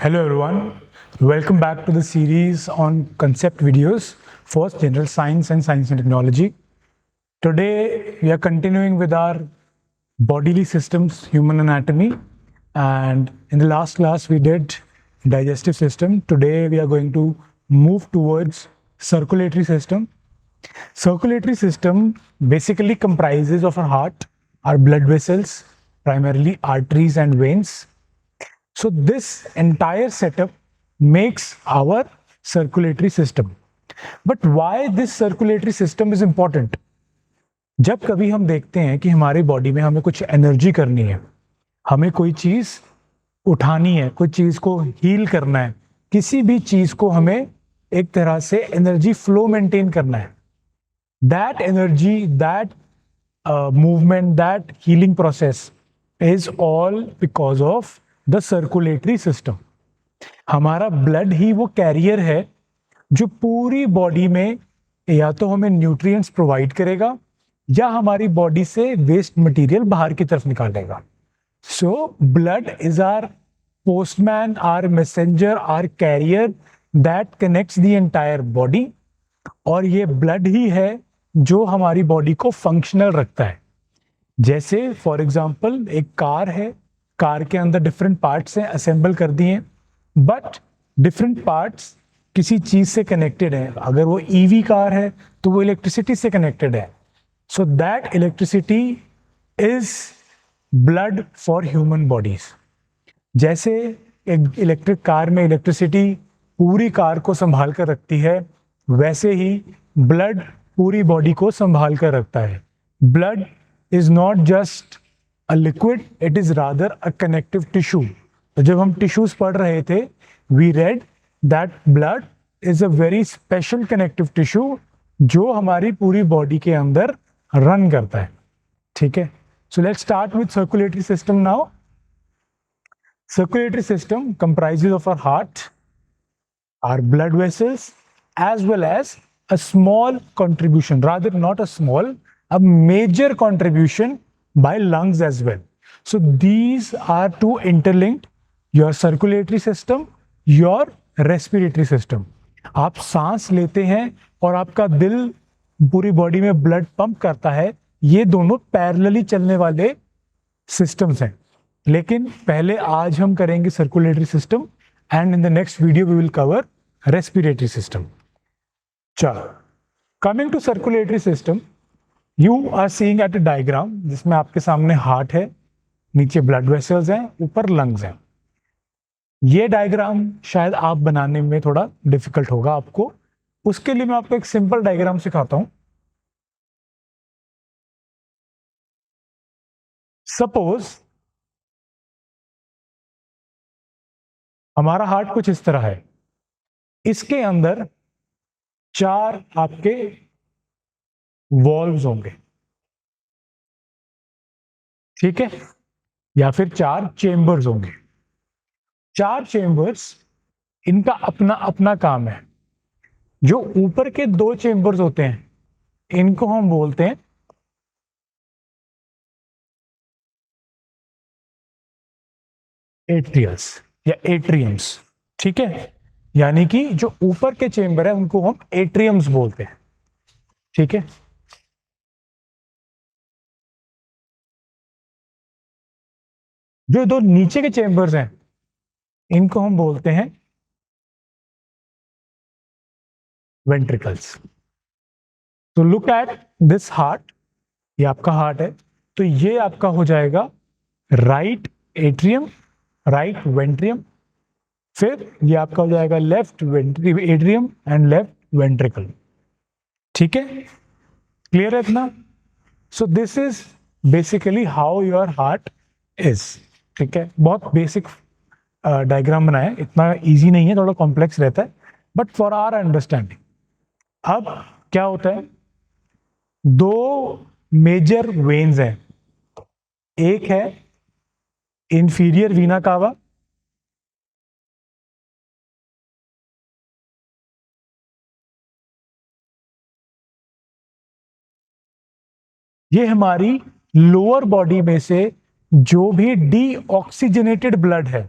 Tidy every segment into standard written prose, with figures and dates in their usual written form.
Hello everyone, welcome back to the series on concept videos for general science and science and technology. Today we are continuing with our bodily systems, human anatomy, and in the last class we did digestive system. Today we are going to move towards circulatory system. Circulatory system basically comprises of our heart, our blood vessels, primarily arteries and veins. So this entire setup makes our circulatory system. But why this circulatory system is important? जब कभी हम देखते हैं कि हमारी body में हमें कुछ एनर्जी करनी है, हमें कोई चीज उठानी है, कोई चीज को हील करना है, किसी भी चीज को हमें एक तरह से एनर्जी फ्लो मेंटेन करना है, that energy, that movement, that healing process is all because of the circulatory system. हमारा ब्लड ही वो कैरियर है जो पूरी बॉडी में या तो हमें न्यूट्रिएंट्स प्रोवाइड करेगा या हमारी बॉडी से वेस्ट मटेरियल बाहर की तरफ निकालेगा. So blood is our postman, our messenger, our carrier that connects the entire body. और ये ब्लड ही है जो हमारी बॉडी को फंक्शनल रखता है. जैसे फॉर एग्जाम्पल एक कार है, कार के अंदर डिफरेंट पार्ट्स हैं, असेंबल कर दिए, बट डिफरेंट पार्ट्स किसी चीज से कनेक्टेड है. अगर वो ईवी कार है तो वो इलेक्ट्रिसिटी से कनेक्टेड है. So that electricity is blood for human bodies. जैसे एक इलेक्ट्रिक कार में इलेक्ट्रिसिटी पूरी कार को संभाल कर रखती है, वैसे ही ब्लड पूरी बॉडी को संभाल कर रखता है. Blood is not just a liquid, it is rather a connective tissue. तो जब हम टिश्यूज पढ़ रहे थे, we read that blood is a very special connective tissue जो हमारी पूरी बॉडी के अंदर रन करता है. ठीक है, so let's start with circulatory system now. Circulatory system comprises of our heart, our blood vessels, as well as a small contribution, rather not a small, a major contribution by lungs as well. So these are two interlinked, your circulatory system, your respiratory system. आप सांस लेते हैं और आपका दिल पूरी body में blood pump करता है, ये दोनों पैरेलली चलने वाले सिस्टम्स हैं. लेकिन पहले आज हम करेंगे circulatory system and in the next video we will cover respiratory system. चलो, coming to circulatory system, You are seeing at a diagram जिसमें आपके सामने हार्ट है, नीचे ब्लड वेसल्स हैं, ऊपर लंग्स हैं. ये डायग्राम शायद आप बनाने में थोड़ा डिफिकल्ट होगा आपको. उसके लिए मैं आपको एक सिंपल डायग्राम सिखाता हूं. सपोज हमारा हार्ट कुछ इस तरह है. इसके अंदर 4 आपके वॉल्व्स होंगे, ठीक है, या फिर 4 चेंबर्स होंगे. 4 चेंबर्स, इनका अपना अपना काम है. जो ऊपर के 2 चेंबर्स होते हैं, इनको हम बोलते हैं एट्रियल्स या एट्रियम्स. ठीक है, यानी कि जो ऊपर के चेंबर है उनको हम एट्रियम्स बोलते हैं. ठीक है, जो 2 नीचे के चेंबर्स हैं इनको हम बोलते हैं वेंट्रिकल्स. तो लुक एट दिस हार्ट, ये आपका हार्ट है, तो ये आपका हो जाएगा राइट एट्रियम, राइट वेंट्रियम. फिर ये आपका हो जाएगा left atrium and left ventricle. ठीक है, क्लियर है इतना? So this is basically how your heart is. ठीक है, बहुत बेसिक डायग्राम बनाया है, इतना इजी नहीं है, थोड़ा कॉम्प्लेक्स रहता है, बट फॉर आवर अंडरस्टैंडिंग. अब क्या होता है, 2 मेजर वेन्स हैं. एक है इंफीरियर वीना कावा, ये हमारी लोअर बॉडी में से जो भी डीऑक्सीजनेटेड ब्लड है,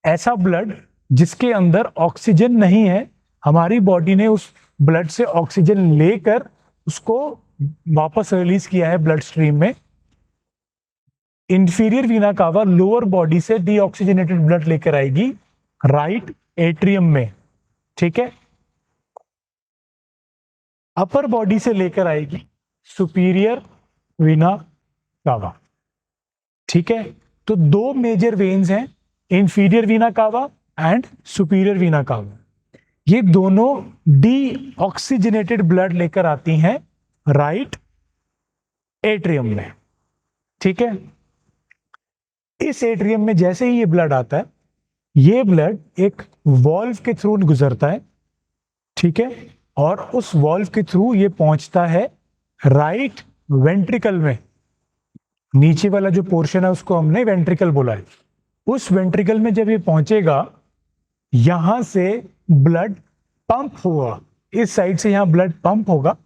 ऐसा ब्लड जिसके अंदर ऑक्सीजन नहीं है, हमारी बॉडी ने उस ब्लड से ऑक्सीजन लेकर उसको वापस रिलीज किया है ब्लड स्ट्रीम में। इंफीरियर वीना कावा लोअर बॉडी से डीऑक्सीजनेटेड ब्लड लेकर आएगी राइट एट्रियम में, ठीक है। अपर बॉडी से लेकर आएगी सुपीरियर वीना कावा, ठीक है। तो दो मेजर वेन्स हैं, इंफीरियर वीना कावा एंड सुपीरियर वीना कावा। ये दोनों डीऑक्सीजनेटेड ब्लड लेकर आती हैं राइट एट्रियम में, ठीक है। इस एट्रियम में जैसे ही ये ब्लड आता है, ये ब्लड एक वॉल्व के थ्रू गुजरता है, ठीक है, और उस वॉल्व के थ्रू ये पहुंचता है राइट वेंट्रिकल में। नीचे वाला जो पोर्शन है उसको हमने वेंट्रिकल बोला है। उस वेंट्रिकल में जब ये पहुंचेगा, यहां से ब्लड पंप होगा, इस साइड से यहां ब्लड पंप होगा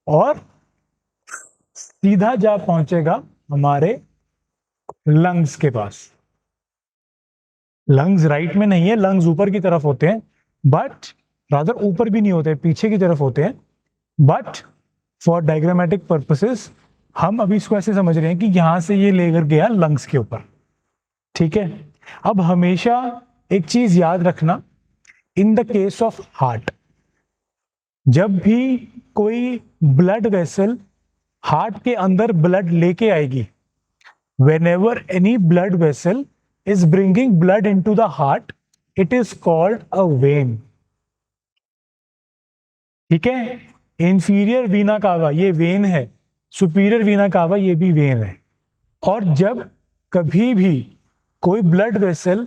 और सीधा जा पहुंचेगा हमारे लंग्स के पास। लंग्स राइट में नहीं है, लंग्स ऊपर की तरफ होते हैं, बट रादर ऊपर भी नहीं होते, पीछे की तरफ होते हैं। बट फॉर डायग्रामेटिक पर्पसेस हम अभी इसको ऐसे समझ रहे हैं कि यहां से ये लेकर गया लंग्स के ऊपर, ठीक है। अब हमेशा एक चीज याद रखना, in the case of heart, जब भी कोई ब्लड वेसल हार्ट के अंदर ब्लड लेके आएगी, whenever any blood vessel is bringing blood into the heart, it is called a vein, ठीक है। इंफीरियर वीना कावा ये वेन है, सुपीरियर वीना कावा ये भी वेन है। और जब कभी भी कोई ब्लड वेसल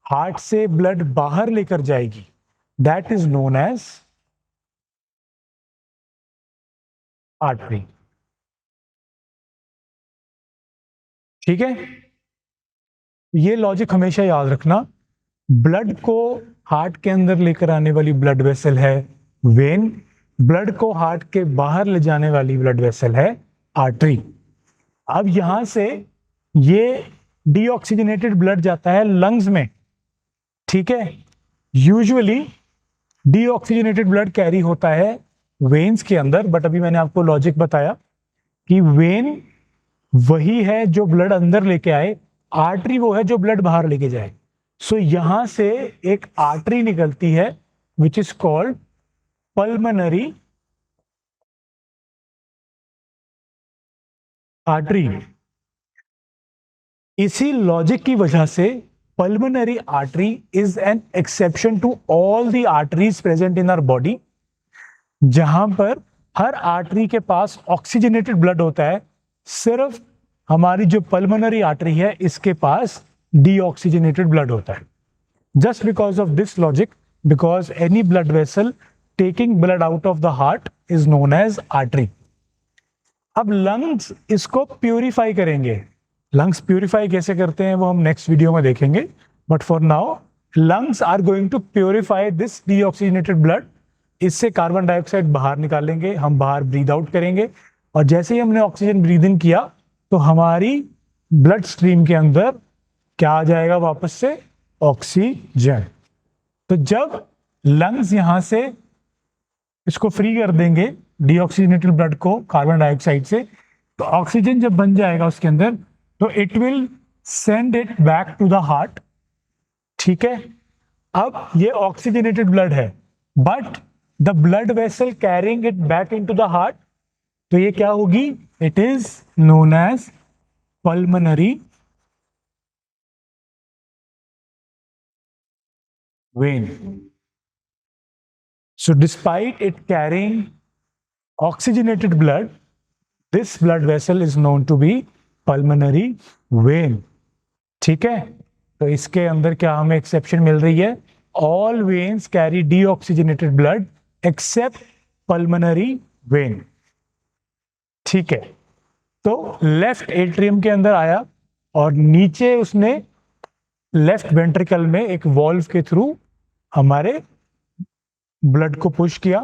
हार्ट से ब्लड बाहर लेकर जाएगी, that is known as artery, ठीक है। ये लॉजिक हमेशा याद रखना, ब्लड को हार्ट के अंदर लेकर आने वाली ब्लड वेसल है वेन, ब्लड को हार्ट के बाहर ले जाने वाली ब्लड वेसल है आर्टरी। अब यहां से ये डीऑक्सीजनेटेड ब्लड जाता है लंग्स में, ठीक है। यूजुअली डीऑक्सीजनेटेड ब्लड कैरी होता है वेन्स के अंदर, बट अभी मैंने आपको लॉजिक बताया कि वेन वही है जो ब्लड अंदर लेके आए, आर्टरी वो है जो ब्लड बाहर लेके जाए। सो यहां से एक आर्टरी निकलती है which is called pulmonary artery. इसी लॉजिक की वजह से pulmonary artery is an exception to all the arteries present in our body, जहां पर हर आर्टरी के पास ऑक्सीजनेटेड ब्लड होता है, सिर्फ हमारी जो पल्मोनरी आर्टरी है इसके पास डीऑक्सीजनेटेड ब्लड होता है। Just because of this logic, because any blood vessel taking blood out of the heart is known as artery. अब लंग्स इसको प्यूरिफाई करेंगे। लंग्स प्यूरिफाई कैसे करते हैं वो हम नेक्स्ट वीडियो में देखेंगे, but for now lungs are going to purify this deoxygenated blood. इससे कार्बन डाइऑक्साइड बाहर निकालेंगे, हम बाहर ब्रीद आउट करेंगे, और जैसे ही हमने ऑक्सीजन ब्रीद इन किया तो हमारी ब्लड स्ट्रीम के अंदर क्या आ जाएगा वापस से, ऑक्सीजन। तो जब लंग्स यहां से इसको फ्री कर देंगे डीऑक्सीजनेटेड ब्लड को कार्बन डाइऑक्साइड से, तो ऑक्सीजन जब बन जाएगा उसके अंदर, तो it will send it back to the heart, ठीक है। अब ये ऑक्सीजनेटेड ब्लड है, but the blood vessel carrying it back into the heart, तो ये क्या होगी, it is known as pulmonary vein. So despite it carrying oxygenated blood, this blood vessel is known to be pulmonary vein, ठीक है। तो इसके अंदर क्या हमें एक्सेप्शन मिल रही है, all veins carry deoxygenated blood except pulmonary vein, ठीक है। तो लेफ्ट एट्रियम के अंदर आया और नीचे उसने लेफ्ट वेंट्रिकल में एक वॉल्व के थ्रू हमारे ब्लड को पुश किया।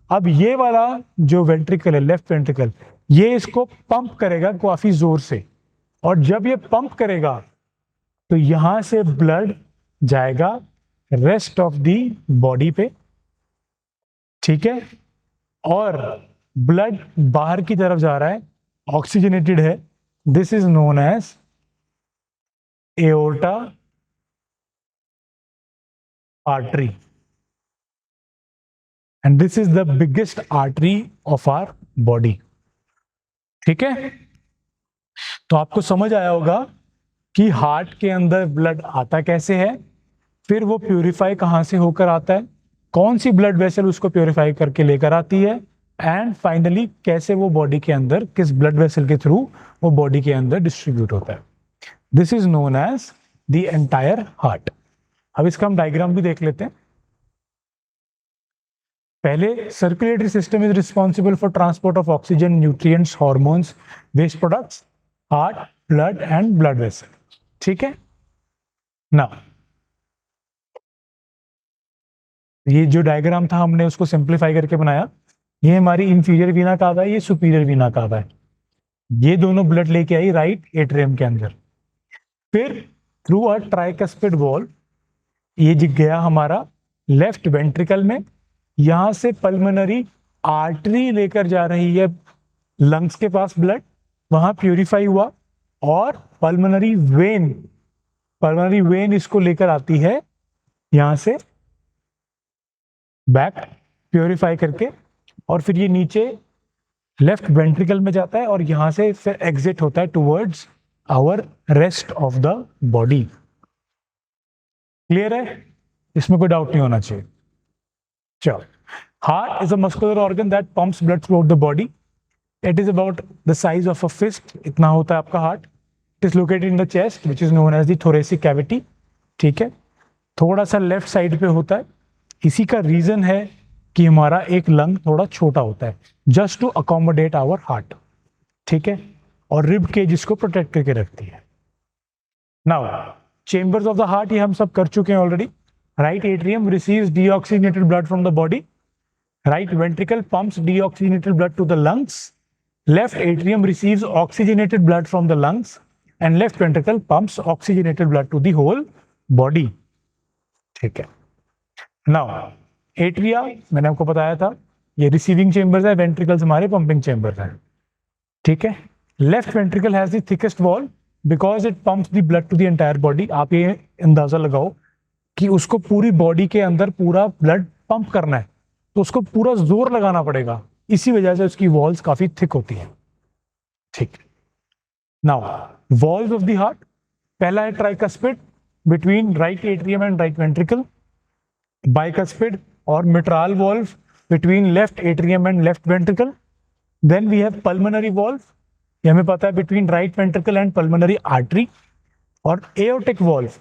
अब ये वाला जो वेंट्रिकल है, लेफ्ट वेंट्रिकल, ये इसको पंप करेगा काफी जोर से, और जब ये पंप करेगा तो यहां से ब्लड जाएगा रेस्ट ऑफ दी बॉडी पे, ठीक है, और ब्लड बाहर की तरफ जा रहा है, ऑक्सीजनेटेड है. This is known as aorta artery and this is the biggest artery of our body. ठीक है, तो आपको समझ आया होगा कि हार्ट के अंदर ब्लड आता कैसे है, फिर वो प्यूरिफाई कहाँ से होकर आता है, कौन सी ब्लड वेसल उसको प्यूरिफाई करके लेकर आती है, एंड फाइनली कैसे वो बॉडी के अंदर, किस ब्लड वेसल के थ्रू वो बॉडी के अंदर डिस्ट्रीब्यूट होता है. This is known as the entire heart. अब इसका हम डायग्राम भी देख लेते हैं. पहले circulatory system is responsible for transport of oxygen, nutrients, hormones, waste products, heart, blood and blood vessel. ठीक है ना. ये जो डायग्राम था हमने उसको सिंप्लीफाई करके बनाया. ये हमारी इंफीरियर वीना कावा है, ये सुपीरियर वीना कावा है. ये दोनों ब्लड लेके आई राइट एट्रियम के अंदर. फिर थ्रू अ ट्राइकस्पिड वॉल्व ये गया हमारा लेफ्ट वेंट्रिकल में. यहां से पल्मोनरी आर्टरी लेकर जा रही है लंग्स के पास ब्लड, वहां प्यूरिफाई हुआ, और पल्मोनरी वेन इसको लेकर आती है यहां से बैक प्यूरिफाई करके, और फिर ये नीचे लेफ्ट वेंट्रिकल में जाता है और यहां से फिर एग्जिट होता है towards our rest of the body. Clear है, इसमें कोई डाउट नहीं होना चाहिए. चलो, heart is a muscular organ that pumps blood throughout the body. It is about the size of a fist, इतना होता है आपका heart. It is located in the chest which is known as the thoracic cavity. ठीक है, थोड़ा सा left side पे होता है. इसी का रीजन है कि हमारा एक लंग थोड़ा छोटा होता है, just to accommodate our heart. ठीक है, और रिब केज इसको प्रोटेक्ट करके रखती है. Now chambers of the heart ये हम सब कर चुके हैं already. Right atrium receives deoxygenated blood from the body. Right ventricle pumps deoxygenated blood to the lungs. Left atrium receives oxygenated blood from the lungs and left ventricle pumps oxygenated blood to the whole body. ठीक है, now atria मैंने आपको बताया था ये receiving chambers है, ventricles हमारे pumping chambers हैं. ठीक है, left ventricle has the thickest wall because it pumps the blood to the entire body. आप ये अंदाजा लगाओ कि उसको पूरी बॉडी के अंदर पूरा ब्लड पंप करना है तो उसको पूरा जोर लगाना पड़ेगा, इसी वजह से उसकी वॉल्स काफी थिक होती हैं. ठीक, now walls of the heart. पहला है tricuspid between right atrium and right ventricle. bicuspid or mitral valve between left atrium and left ventricle. Then we have pulmonary valve, ये हमें पता है between right ventricle and pulmonary artery. और aortic valve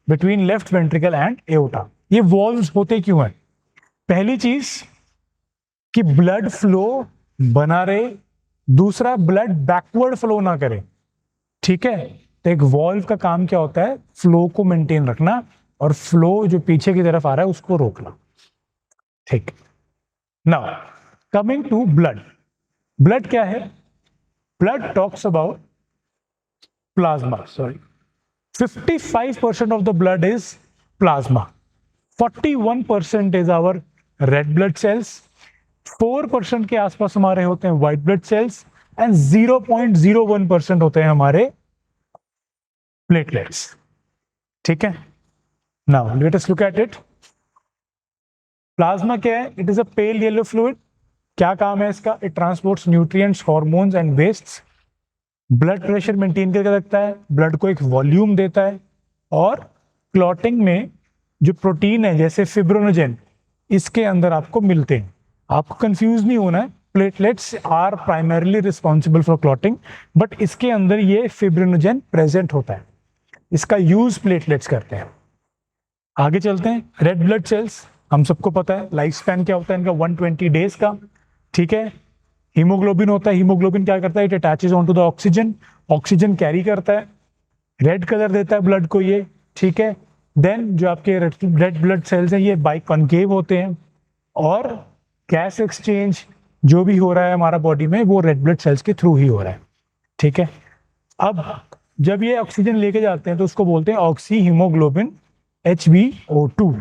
between left ventricle and aorta. ये valves होते क्यों हैं? पहली चीज कि ब्लड फ्लो बना रहे, दूसरा ब्लड बैकवर्ड फ्लो ना करे. ठीक है, तो एक वॉल्व का काम क्या होता है, फ्लो को मेंटेन रखना और फ्लो जो पीछे की तरफ आ रहा है उसको रोकना. ठीक, now coming to blood. Blood क्या है? Blood talks about plasma. Sorry, 55% of the blood is plasma. 41% is our red blood cells. 4% के आसपास हमारे होते हैं व्हाइट ब्लड सेल्स एंड 0.01% होते हैं हमारे प्लेटलेट्स. ठीक है, now let us look at it. Plasma क्या है? It is a pale yellow fluid. क्या काम है इसका? It transports nutrients, hormones and wastes. Blood pressure maintain करके रखता है, ब्लड को एक वॉल्यूम देता है, और क्लॉटिंग में जो प्रोटीन है जैसे फिब्रोनोजेन इसके अंदर आपको मिलते हैं. आपको कंफ्यूज नहीं होना है, platelets are primarily responsible for clotting, but इसके अंदर ये फिब्रोनोजेन प्रेजेंट होता है. इसका यूज प्लेटलेट्स करते हैं. आगे चलते हैं. रेड ब्लड सेल्स हम सबको पता है लाइफ स्पैन क्या होता है इनका, 120 डेज का. ठीक है, हीमोग्लोबिन होता है. हीमोग्लोबिन क्या करता है? It attaches on to the oxygen, oxygen carry करता है, रेड कलर देता है ब्लड को ये. ठीक है, देन जो आपके रेड ब्लड सेल्स हैं ये बाइकॉन्केव होते हैं, और गैस एक्सचेंज जो भी हो रहा है हमारा बॉडी में वो रेड ब्लड सेल्स के थ्रू ही हो रहा है. ठीक है, अब जब ये ऑक्सीजन लेके जाते हैं तो उसको बोलते हैं oxy haemoglobin HbO2,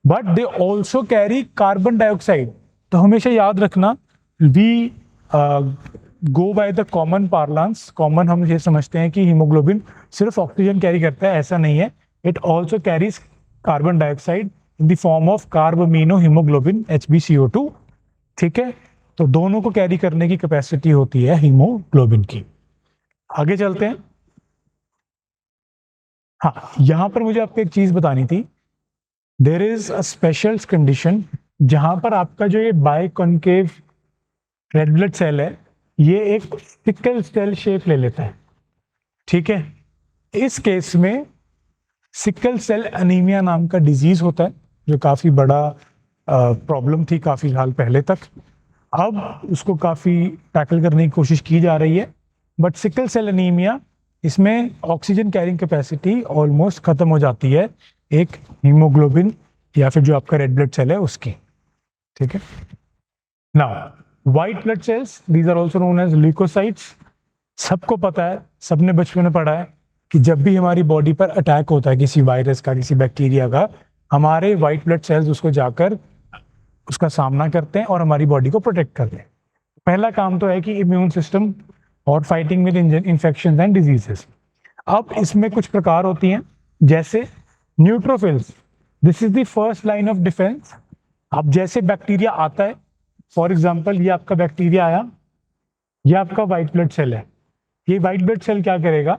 but they also carry carbon dioxide. तो हमेशा याद रखना, we go by the common parlance, common हम ये समझते हैं कि हीमोग्लोबिन सिर्फ ऑक्सीजन कैरी करता है, ऐसा नहीं है। It also carries carbon dioxide in the form of carbamino haemoglobin HbCO2। ठीक है, तो दोनों को कैरी करने की कैपेसिटी होती है हीमोग्लोबिन की। आगे चलते हैं। हाँ, यहां पर मुझे आपको एक चीज बतानी थी। There is a special condition जहां पर आपका जो ये बाइकॉन्केव रेड ब्लड सेल है, ये एक सिकल सेल शेप ले लेता है। ठीक है, इस केस में सिकल सेल एनीमिया नाम का डिजीज होता है, जो काफी बड़ा प्रॉब्लम थी काफी साल पहले तक। अब उसको काफी टैकल करने की कोशिश की जा रही है, बट सिकल सेल एनीमिया, इसमें ऑक्सीजन कैरिंग कैपेसिटी ऑलमोस्ट खत्म हो जाती है एक हीमोग्लोबिन या फिर जो आपका रेड ब्लड सेल है उसकी। ठीक है, now white blood cells, these are also known as leukocytes. सबको पता है, सबने बचपन में पढ़ा है कि जब भी हमारी बॉडी पर अटैक होता है किसी वायरस का, किसी बैक्टीरिया का, हमारे व्हाइट ब्लड सेल्स उसको जाकर उसका सामना करते हैं और हमारी बॉडी को प्रोटेक्ट करते हैं। पहला काम तो है कि इम्यून सिस्टम और fighting with infections and diseases. अब इसमें कुछ प्रकार होती हैं, जैसे neutrophils, this is the first line of defence. अब जैसे बैक्टीरिया आता है, फॉर एग्जांपल ये आपका बैक्टीरिया आया, ये आपका व्हाइट ब्लड सेल है, ये व्हाइट ब्लड सेल क्या करेगा,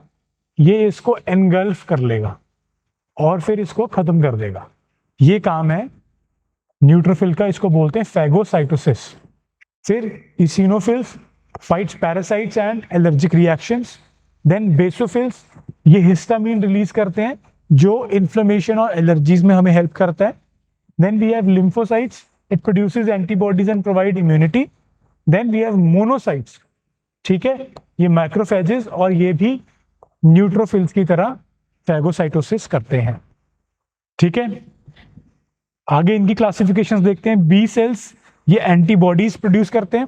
ये इसको एनगल्फ कर लेगा और फिर इसको खत्म कर देगा। ये काम है न्यूट्रोफिल का, इसको बोलते हैं फैगोसाइटोसिस। फिर eosinophils fights parasites and allergic reactions. Then basophils, ये हिस्टामिन रिलीज करते हैं जो इन्फ्लेमेशन और एलर्जीज में हमें हेल्प करता है। Then we have lymphocytes, it produces antibodies and provide immunity. Then we have monocytes, ठीक है, ये मैक्रोफेजेस और ये भी न्यूट्रोफिल्स की तरह फैगोसाइटोसिस करते हैं। ठीक है, आगे इनकी क्लासिफिकेशंस देखते हैं। बी सेल्स, ये एंटीबॉडीज प्रोड्यूस करते हैं।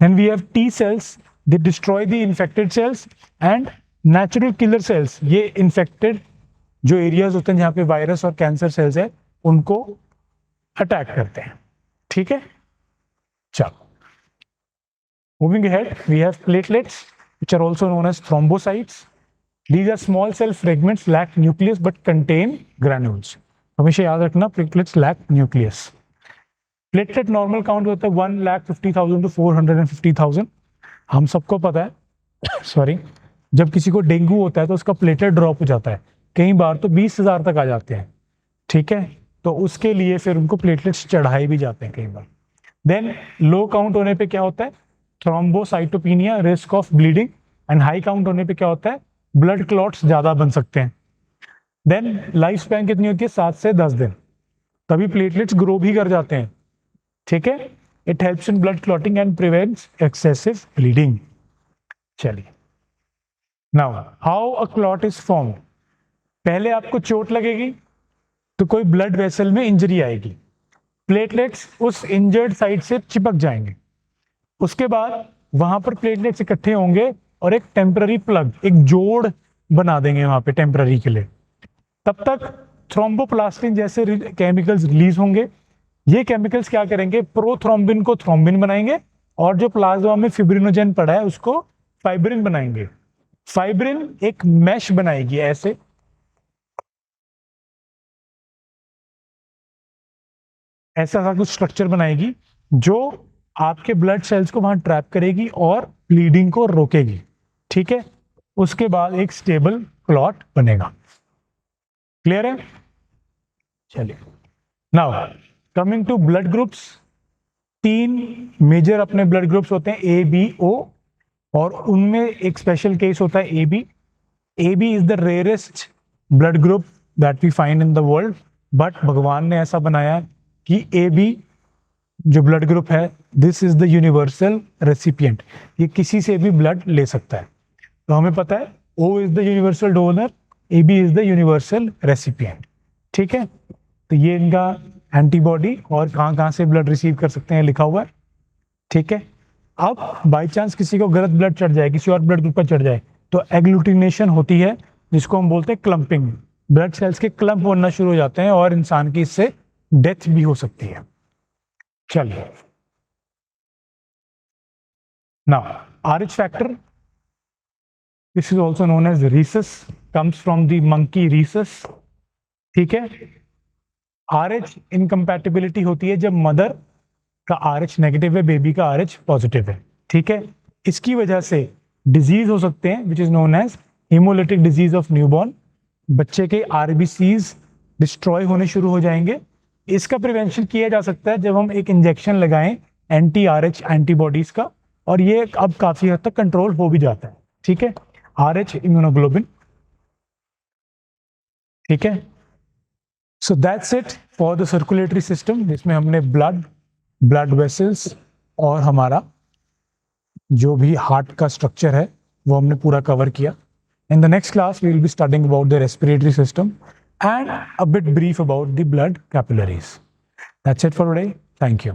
Then we have T cells, they destroy the infected cells. And natural killer cells, ये इन्फेक्टेड जो एरियाज होते हैं जहां पे वायरस और कैंसर सेल्स है उनको अटैक करते हैं। ठीक है, चलो moving ahead, we have platelets, which are also known as thrombocytes. These are small cell fragments, lack nucleus but contain granules. हमेशा याद रखना, platelets lack nucleus. Platelet normal count होता है 1,50,000 to 450,000। हम सबको पता है सॉरी, जब किसी को डेंगू होता है तो उसका प्लेटलेट ड्रॉप हो जाता है, कई बार तो 20,000 तक आ जाते हैं। ठीक है, तो उसके लिए फिर उनको प्लेटलेट्स चढ़ाए भी जाते हैं कई बार। देन लो काउंट होने पे क्या होता है, thrombocytopenia, risk of bleeding. And high count होने पे क्या होता है, ब्लड क्लॉट्स ज्यादा बन सकते हैं। देन लाइफ स्पैन कितनी होती है, 7 से 10 दिन, तभी प्लेटलेट्स ग्रो भी कर जाते हैं। ठीक है, it helps in blood clotting and prevents excessive bleeding. चलिए, now how a clot is formed. पहले आपको चोट लगेगी तो कोई ब्लड वेसल में इंजरी आएगी, प्लेटलेट्स उस इंजर्ड साइड से चिपक जाएंगे, उसके बाद वहां पर प्लेटलेट्स इकट्ठे होंगे और एक टेम्पररी प्लग, एक जोड़ बना देंगे वहां पे टेम्पररी के लिए। तब तक थ्रोम्बोप्लास्टिन जैसे केमिकल्स रिलीज होंगे। ये केमिकल्स क्या करेंगे, प्रोथ्रोम्बिन को थ्रोम्बिन बनाएंगे और जो प्लाज्मा में फिब्रिनोजेन पड़ा है उसको फाइब्रिन बनाएंगे। फाइब्रिन एक मैश बनाएगी, ऐसे ऐसा सा कुछ स्ट्रक्चर बनाएगी जो आपके ब्लड सेल्स को वहां ट्रैप करेगी और ब्लीडिंग को रोकेगी। ठीक है, उसके बाद एक स्टेबल क्लॉट बनेगा। क्लियर है? चलिए, now coming to blood groups. 3 major अपने ब्लड ग्रुप्स होते हैं, ए, बी, ओ, और उनमें एक स्पेशल केस होता है A B. A B is the rarest blood group that we find in the world, but भगवान ने ऐसा बनाया कि ए बी जो ब्लड ग्रुप है, this is the universal recipient, ये किसी से भी ब्लड ले सकता है। तो हमें पता है O is the universal donor, A B is the universal recipient. ठीक है, तो ये इनका एंटीबॉडी और कहाँ कहाँ से ब्लड रिसीव कर सकते हैं लिखा हुआ है। ठीक है, अब बाई चांस किसी को गलत ब्लड चढ़ जाए, किसी और ब्लड ग्रुप पर चढ़ जाए, तो एग्लूटिनेशन होती है जिसको हम बोलते हैं क्लंपिंग। ब्लड सेल्स के क्लम्प बनना शुरू हो जाते हैं और इंसान की इससे डेथ भी हो सकती है। चलिए, now RH factor, this is also known as rhesus, comes from the monkey rhesus. ठीक है, RH इनकम्पैटिबिलिटी होती है जब मदर का RH नेगेटिव है, बेबी का RH पॉजिटिव है। ठीक है, इसकी वजह से डिजीज हो सकते हैं which is known as haemolytic disease of newborn. बच्चे के RBCs डिस्ट्रॉय होने शुरू हो जाएंगे। इसका प्रिवेंशन किया जा सकता है जब हम एक इंजेक्शन लगाएं anti-RH एंटीबॉडीज का, और ये अब काफी हद तक कंट्रोल हो भी जाता है। ठीक है, RH इम्यूनोग्लोबिन। ठीक है, so that's it for the circulatory system, जिसमें हमने ब्लड वेसल्स और हमारा जो भी हार्ट का स्ट्रक्चर है वो हमने पूरा कवर किया। In the next class, we will be studying about the respiratory system and a bit brief about the blood capillaries. That's it for today. Thank you.